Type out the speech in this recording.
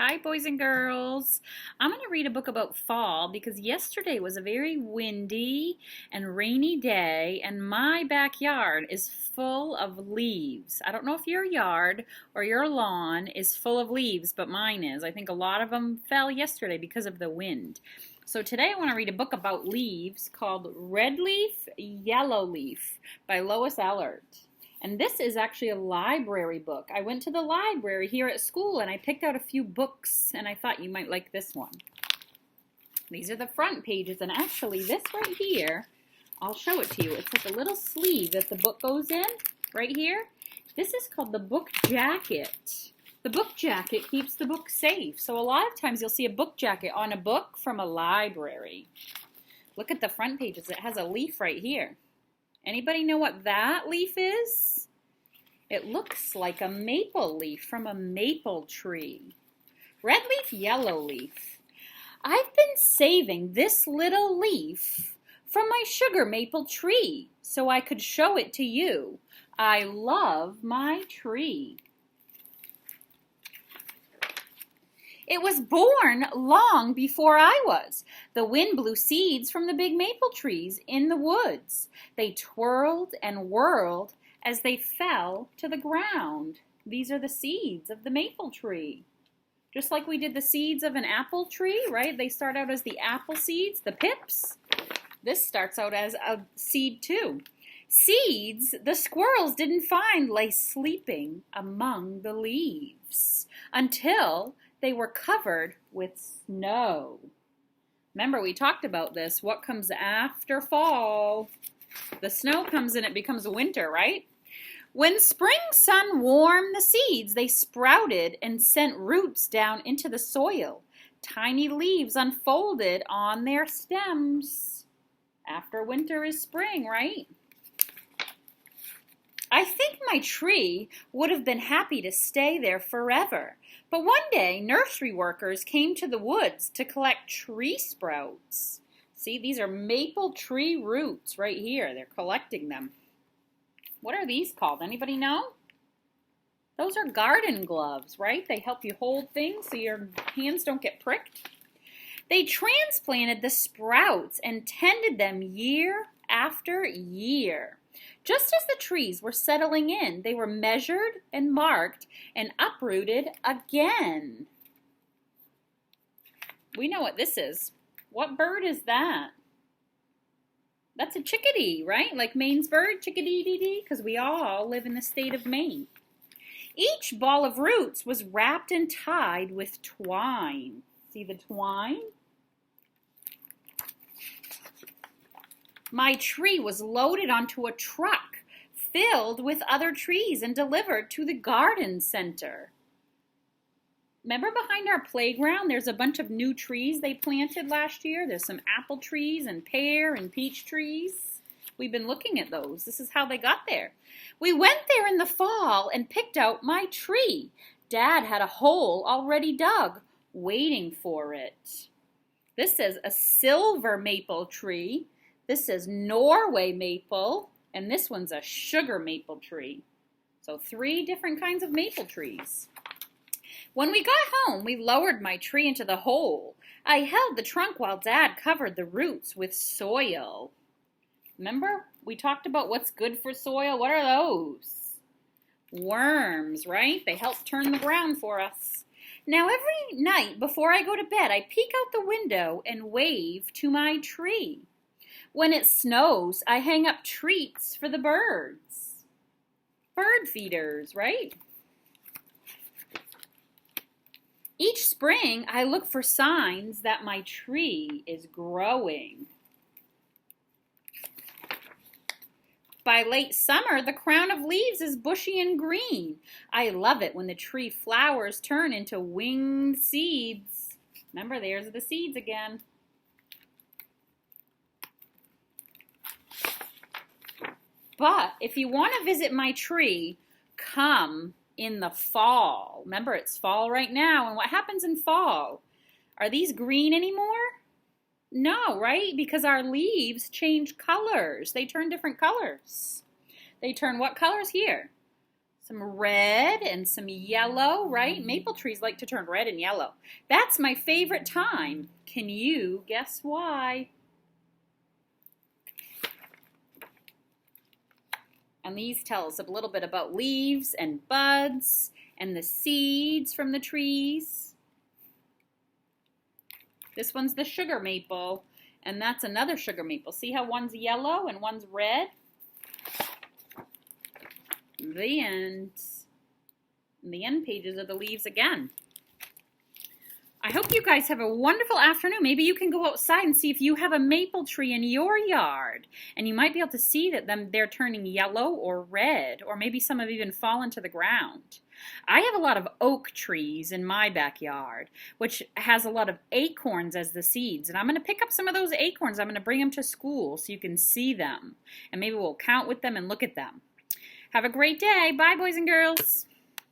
Hi, boys and girls. I'm going to read a book about fall because yesterday was a very windy and rainy day, and my backyard is full of leaves. I don't know if your yard or your lawn is full of leaves, but mine is. I think a lot of them fell yesterday because of the wind. So today I want to read a book about leaves called Red Leaf, Yellow Leaf by Lois Allard. And this is actually a library book. I went to the library here at school and I picked out a few books and I thought you might like this one. These are the front pages, and actually this right here, I'll show it to you. It's like a little sleeve that the book goes in right here. This is called the book jacket. The book jacket keeps the book safe. So a lot of times you'll see a book jacket on a book from a library. Look at the front pages. It has a leaf right here. Anybody know what that leaf is? It looks like a maple leaf from a maple tree. Red leaf, yellow leaf. I've been saving this little leaf from my sugar maple tree so I could show it to you. I love my tree. It was born long before I was. The wind blew seeds from the big maple trees in the woods. They twirled and whirled as they fell to the ground. These are the seeds of the maple tree. Just like we did the seeds of an apple tree, right? They start out as the apple seeds, the pips. This starts out as a seed too. Seeds the squirrels didn't find lay sleeping among the leaves until they were covered with snow. Remember, we talked about this. What comes after fall? The snow comes and it becomes winter, right? When spring sun warmed the seeds, they sprouted and sent roots down into the soil. Tiny leaves unfolded on their stems. After winter is spring, right? I think my tree would have been happy to stay there forever. But one day, nursery workers came to the woods to collect tree sprouts. See, these are maple tree roots right here. They're collecting them. What are these called? Anybody know? Those are garden gloves, right? They help you hold things so your hands don't get pricked. They transplanted the sprouts and tended them year after year. Just as the trees were settling in, they were measured and marked and uprooted again. We know what this is. What bird is that? That's a chickadee, right? Like Maine's bird, chickadee-dee-dee, because we all live in the state of Maine. Each ball of roots was wrapped and tied with twine. See the twine? My tree was loaded onto a truck filled with other trees and delivered to the garden center. Remember behind our playground, there's a bunch of new trees they planted last year. There's some apple trees and pear and peach trees. We've been looking at those. This is how they got there. We went there in the fall and picked out my tree. Dad had a hole already dug, waiting for it. This is a silver maple tree. This is Norway maple, and this one's a sugar maple tree. So 3 different kinds of maple trees. When we got home, we lowered my tree into the hole. I held the trunk while Dad covered the roots with soil. Remember, we talked about what's good for soil. What are those? Worms, right? They help turn the ground for us. Now every night before I go to bed, I peek out the window and wave to my tree. When it snows, I hang up treats for the birds. Bird feeders, right? Each spring, I look for signs that my tree is growing. By late summer, the crown of leaves is bushy and green. I love it when the tree flowers turn into winged seeds. Remember, there's the seeds again. But if you want to visit my tree, come in the fall. Remember, it's fall right now. And what happens in fall? Are these green anymore? No, right? Because our leaves change colors. They turn different colors. They turn what colors here? Some red and some yellow, right? Maple trees like to turn red and yellow. That's my favorite time. Can you guess why? And these tell us a little bit about leaves and buds and the seeds from the trees. This one's the sugar maple, and that's another sugar maple. See how one's yellow and one's red? The end. And the end pages are the leaves again. I hope you guys have a wonderful afternoon. Maybe you can go outside and see if you have a maple tree in your yard. And you might be able to see that they're turning yellow or red, or maybe some have even fallen to the ground. I have a lot of oak trees in my backyard, which has a lot of acorns as the seeds. And I'm going to pick up some of those acorns. I'm going to bring them to school so you can see them. And maybe we'll count with them and look at them. Have a great day. Bye, boys and girls.